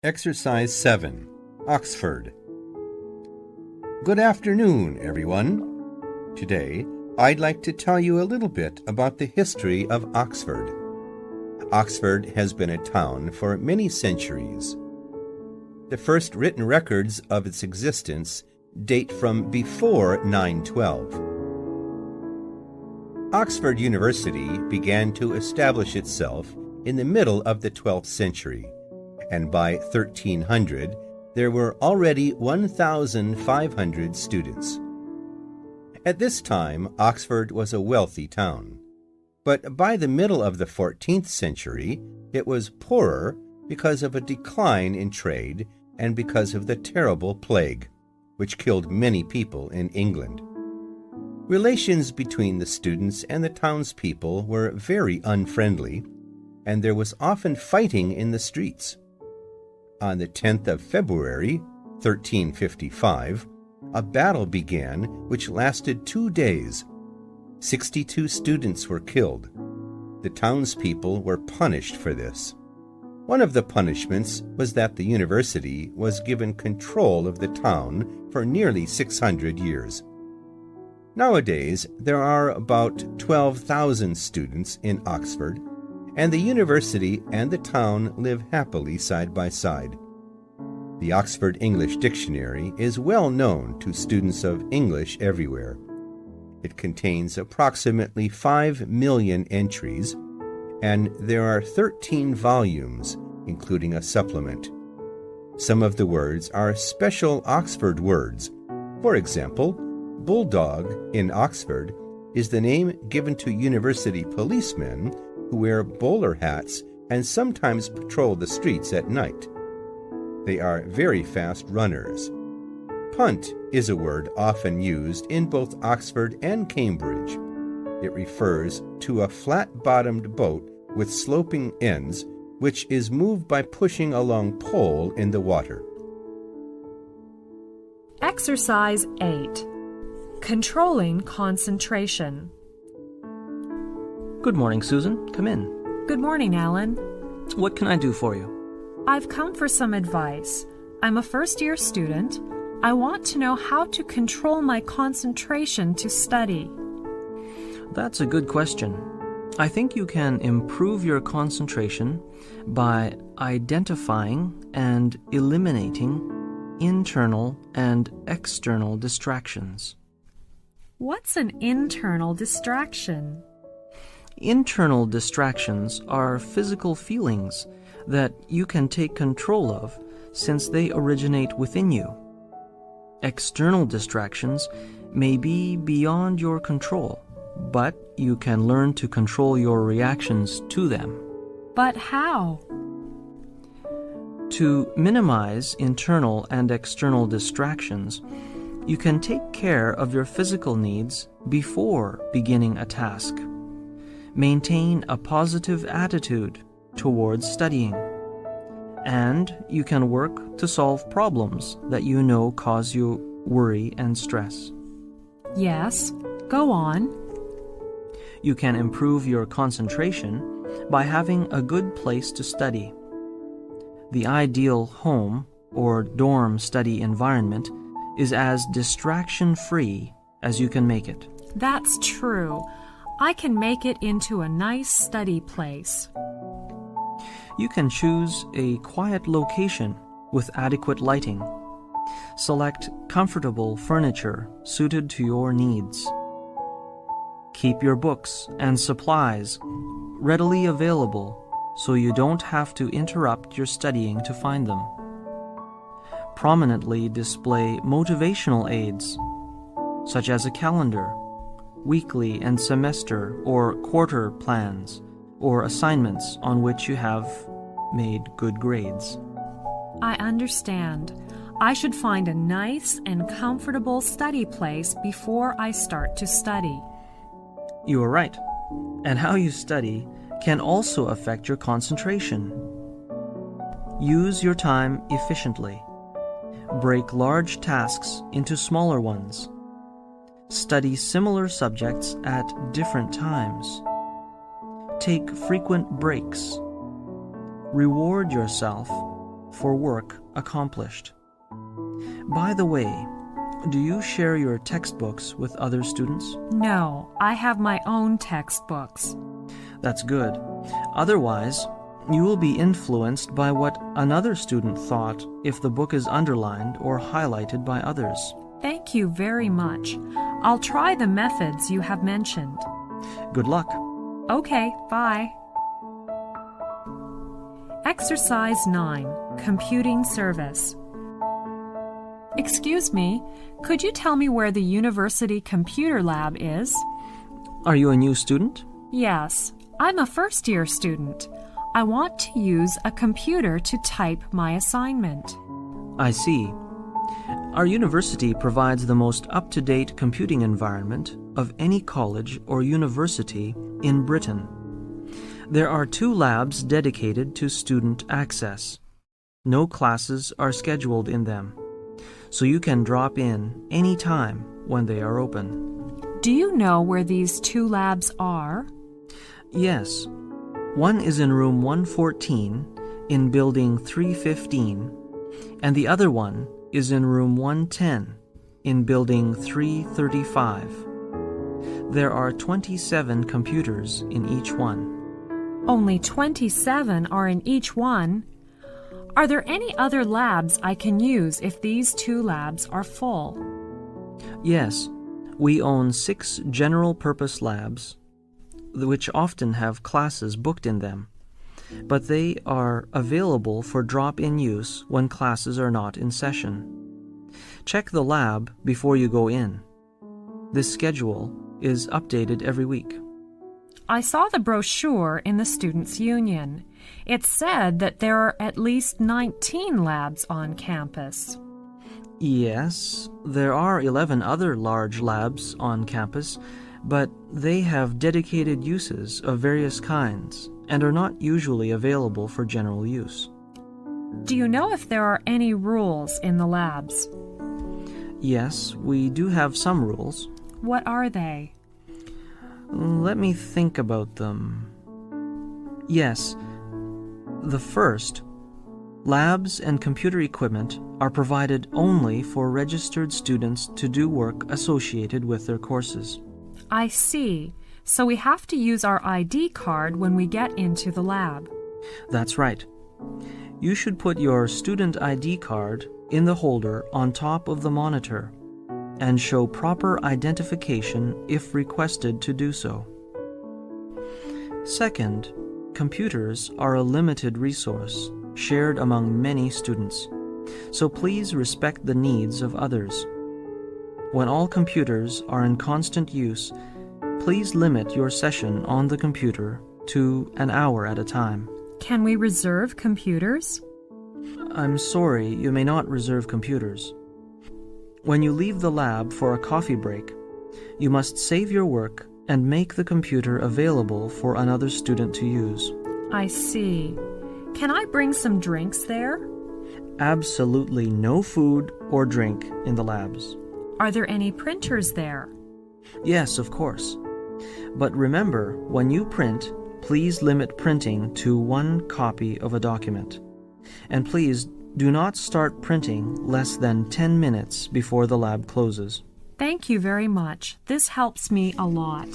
Exercise 7, Oxford. Good afternoon, everyone. Today, I'd like to tell you a little bit about the history of Oxford. Oxford has been a town for many centuries. The first written records of its existence date from before 912. Oxford University began to establish itself in the middle of the 12th century, and by 1300 there were already 1,500 students. At this time, Oxford was a wealthy town, but by the middle of the 14th century it was poorer because of a decline in trade and because of the terrible plague, which killed many people in England. Relations between the students and the townspeople were very unfriendly, and there was often fighting in the streets. On the 10th of February, 1355, a battle began which lasted 2 days. 62 students were killed. The townspeople were punished for this. One of the punishments was that the university was given control of the town for nearly 600 years. Nowadays, there are about 12,000 students in Oxford, and the university and the town live happily side by side. The Oxford English Dictionary is well known to students of English everywhere. It contains approximately 5 million entries, and there are 13 volumes, including a supplement. Some of the words are special Oxford words. For example, bulldog in Oxford is the name given to university policemen who wear bowler hats and sometimes patrol the streets at night. They are very fast runners. Punt is a word often used in both Oxford and Cambridge. It refers to a flat-bottomed boat with sloping ends, which is moved by pushing a long pole in the water. Exercise 8. Controlling concentration. Good morning, Susan. Come in. Good morning, Alan. What can I do for you? I've come for some advice. I'm a first-year student. I want to know how to control my concentration to study. That's a good question. I think you can improve your concentration by identifying and eliminating internal and external distractions. What's an internal distraction? Internal distractions are physical feelings that you can take control of since they originate within you. External distractions may be beyond your control, but you can learn to control your reactions to them. But how? To minimize internal and external distractions, you can take care of your physical needs before beginning a task. Maintain a positive attitude towards studying, and you can work to solve problems that you know cause you worry and stress. Yes, go on. You can improve your concentration by having a good place to study. The ideal home or dorm study environment is as distraction-free as you can make it. That's true. I can make it into a nice study place. You can choose a quiet location with adequate lighting. Select comfortable furniture suited to your needs. Keep your books and supplies readily available so you don't have to interrupt your studying to find them. Prominently display motivational aids, such as a calendar, weekly and semester or quarter plans, or assignments on which you have made good grades. I understand. I should find a nice and comfortable study place before I start to study. You are right. And how you study can also affect your concentration. Use your time efficiently. Break large tasks into smaller ones. Study similar subjects at different times. Take frequent breaks. Reward yourself for work accomplished. By the way, do you share your textbooks with other students? No, I have my own textbooks. That's good. Otherwise, you will be influenced by what another student thought if the book is underlined or highlighted by others. Thank you very much. I'll try the methods you have mentioned. Good luck. Okay, bye. Exercise 9, Computing Service. Excuse me, could you tell me where the University Computer Lab is? Are you a new student? Yes, I'm a first-year student. I want to use a computer to type my assignment. I see. Our university provides the most up-to-date computing environment of any college or university in Britain. There are 2 labs dedicated to student access. No classes are scheduled in them, so you can drop in any time when they are open. Do you know where these 2 labs are? Yes. One is in room 114 in building 315, and the other one is in room 110 in building 335. There are 27 computers in each one. Only 27 are in each one. Are there any other labs I can use if these 2 labs are full? Yes, we own 6 general-purpose labs, which often have classes booked in them, but they are available for drop-in use when classes are not in session. Check the lab before you go in. This schedule is updated every week. I saw the brochure in the Students' Union. It said that there are at least 19 labs on campus. Yes, there are 11 other large labs on campus, but they have dedicated uses of various kinds and are not usually available for general use. Do you know if there are any rules in the labs? Yes, we do have some rules. What are they? Let me think about them. Yes, the first, labs and computer equipment are provided only for registered students to do work associated with their courses. I see. So we have to use our ID card when we get into the lab. That's right. You should put your student ID card in the holder on top of the monitor and show proper identification if requested to do so. Second, computers are a limited resource shared among many students, so please respect the needs of others. When all computers are in constant use, please limit your session on the computer to an hour at a time. Can we reserve computers? I'm sorry, you may not reserve computers. When you leave the lab for a coffee break, you must save your work and make the computer available for another student to use. I see. Can I bring some drinks there? Absolutely no food or drink in the labs. Are there any printers there? Yes, of course. But remember, when you print, please limit printing to 1 copy of a document. And please do not start printing less than 10 minutes before the lab closes. Thank you very much. This helps me a lot.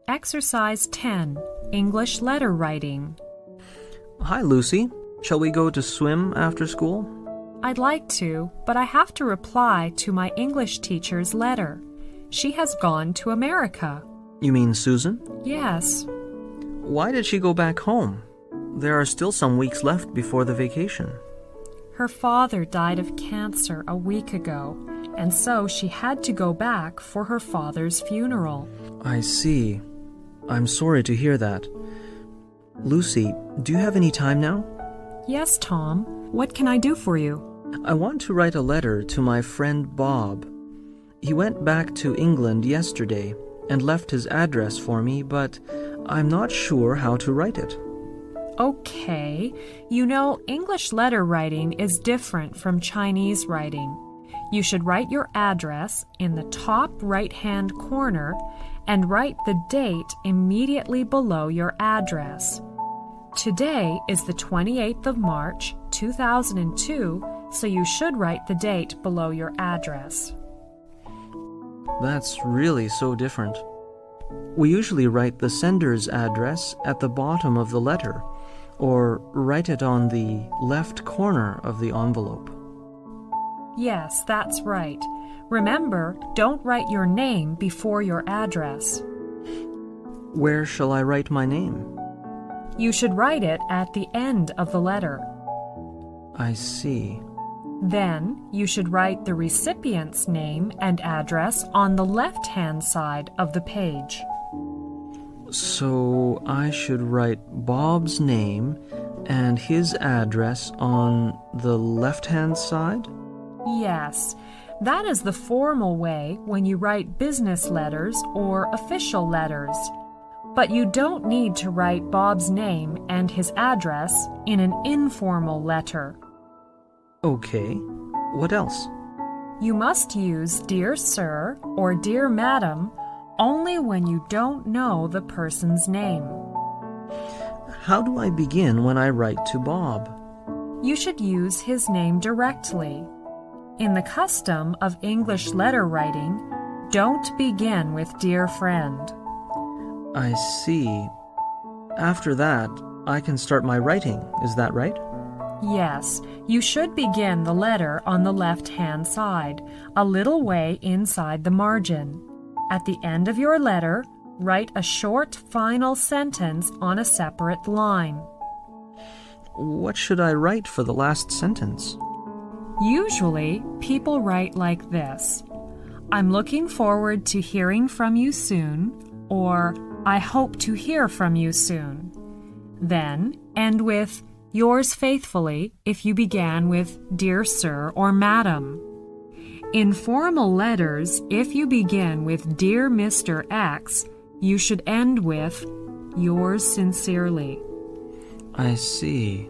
Exercise 10, English Letter Writing. Hi, Lucy. Shall we go to swim after school? I'd like to, but I have to reply to my English teacher's letter. She has gone to America. You mean Susan? Yes. Why did she go back home? There are still some weeks left before the vacation. Her father died of cancer a week ago, and so she had to go back for her father's funeral. I see. I'm sorry to hear that. Lucy, do you have any time now? Yes, Tom. What can I do for you? I want to write a letter to my friend Bob. He went back to England yesterday and left his address for me, but I'm not sure how to write it. Okay. You know, English letter writing is different from Chinese writing. You should write your address in the top right-hand corner and write the date immediately below your address. Today is the 28th of March, 2002, so you should write the date below your address. That's really so different. We usually write the sender's address at the bottom of the letter, or write it on the left corner of the envelope. Yes, that's right. Remember, don't write your name before your address. Where shall I write my name? You should write it at the end of the letter. I see. Then, you should write the recipient's name and address on the left-hand side of the page. So I should write Bob's name and his address on the left-hand side? Yes, that is the formal way when you write business letters or official letters. But you don't need to write Bob's name and his address in an informal letter. Okay. What else? You must use Dear Sir or Dear Madam only when you don't know the person's name. How do I begin when I write to Bob? You should use his name directly. In the custom of English letter writing, don't begin with Dear Friend. I see. After that, I can start my writing. Is that right? Yes, you should begin the letter on the left-hand side, a little way inside the margin. At the end of your letter, write a short final sentence on a separate line. What should I write for the last sentence? Usually, people write like this: I'm looking forward to hearing from you soon, or I hope to hear from you soon. Then, end with Yours faithfully if you began with Dear Sir or Madam. In formal letters, if you begin with Dear Mr. X, you should end with Yours sincerely. I see.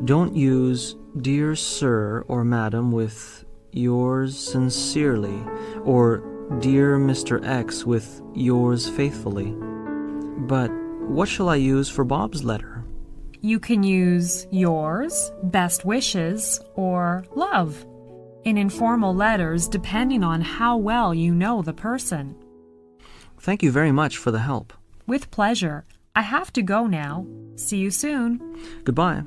Don't use Dear Sir or Madam with Yours sincerely, or Dear Mr. X with Yours faithfully. But what shall I use for Bob's letter? You can use yours, best wishes, or love in informal letters depending on how well you know the person. Thank you very much for the help. With pleasure. I have to go now. See you soon. Goodbye.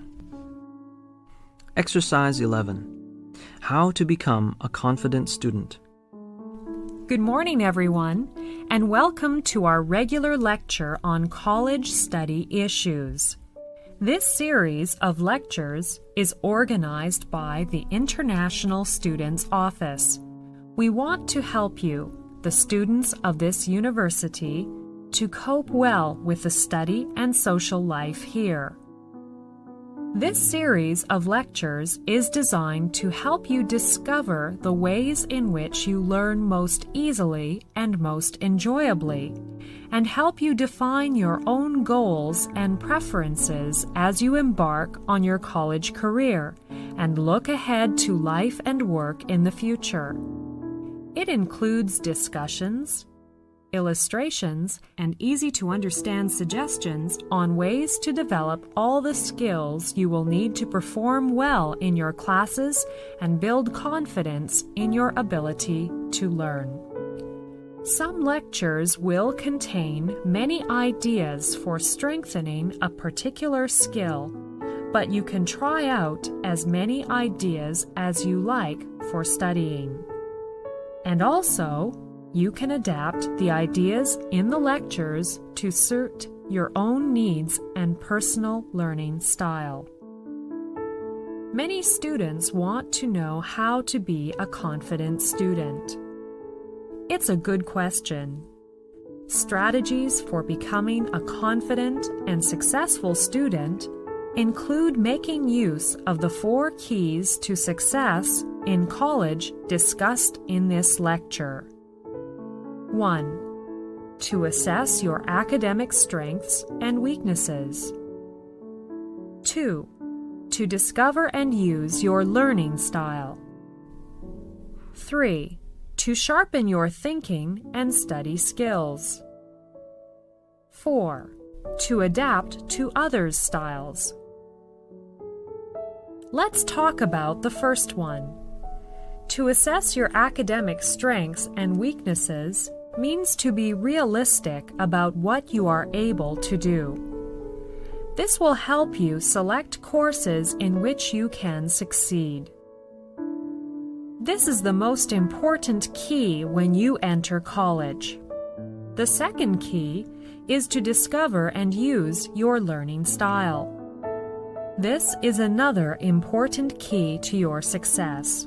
Exercise 11. How to become a confident student. Good morning, everyone, and welcome to our regular lecture on college study issues. This series of lectures is organized by the International Students Office. We want to help you, the students of this university, to cope well with the study and social life here. This series of lectures is designed to help you discover the ways in which you learn most easily and most enjoyably, and help you define your own goals and preferences as you embark on your college career and look ahead to life and work in the future. It includes discussions, illustrations, and easy-to-understand suggestions on ways to develop all the skills you will need to perform well in your classes and build confidence in your ability to learn. Some lectures will contain many ideas for strengthening a particular skill, but you can try out as many ideas as you like for studying. And also, you can adapt the ideas in the lectures to suit your own needs and personal learning style. Many students want to know how to be a confident student. It's a good question. Strategies for becoming a confident and successful student include making use of the 4 keys to success in college discussed in this lecture. 1. To assess your academic strengths and weaknesses. 2. To discover and use your learning style. 3. To sharpen your thinking and study skills. 4. to adapt to others' styles. Let's talk about the first one. To assess your academic strengths and weaknesses means to be realistic about what you are able to do. This will help you select courses in which you can succeed. This is the most important key when you enter college. The second key is to discover and use your learning style. This is another important key to your success.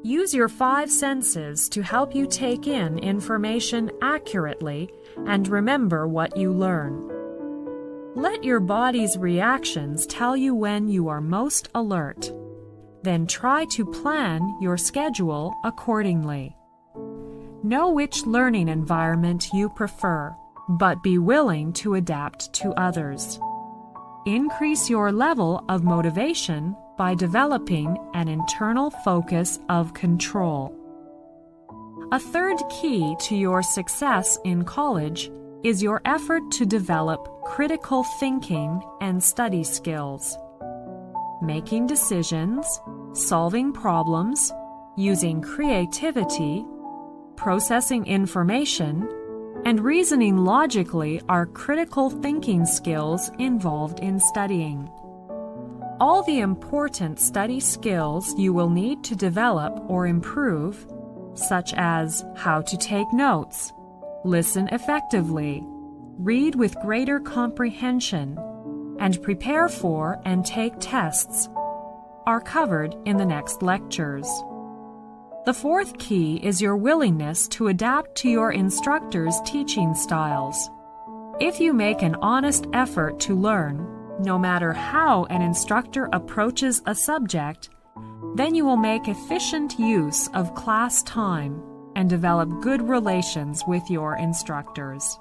Use your 5 senses to help you take in information accurately and remember what you learn. Let your body's reactions tell you when you are most alert. Then try to plan your schedule accordingly. Know which learning environment you prefer, but be willing to adapt to others. Increase your level of motivation by developing an internal focus of control. A third key to your success in college is your effort to develop critical thinking and study skills. Making decisions, solving problems, using creativity, processing information, and reasoning logically are critical thinking skills involved in studying. All the important study skills you will need to develop or improve, such as how to take notes, listen effectively, read with greater comprehension, and prepare for and take tests, are covered in the next lectures. The fourth key is your willingness to adapt to your instructor's teaching styles. If you make an honest effort to learn, no matter how an instructor approaches a subject, then you will make efficient use of class time and develop good relations with your instructors.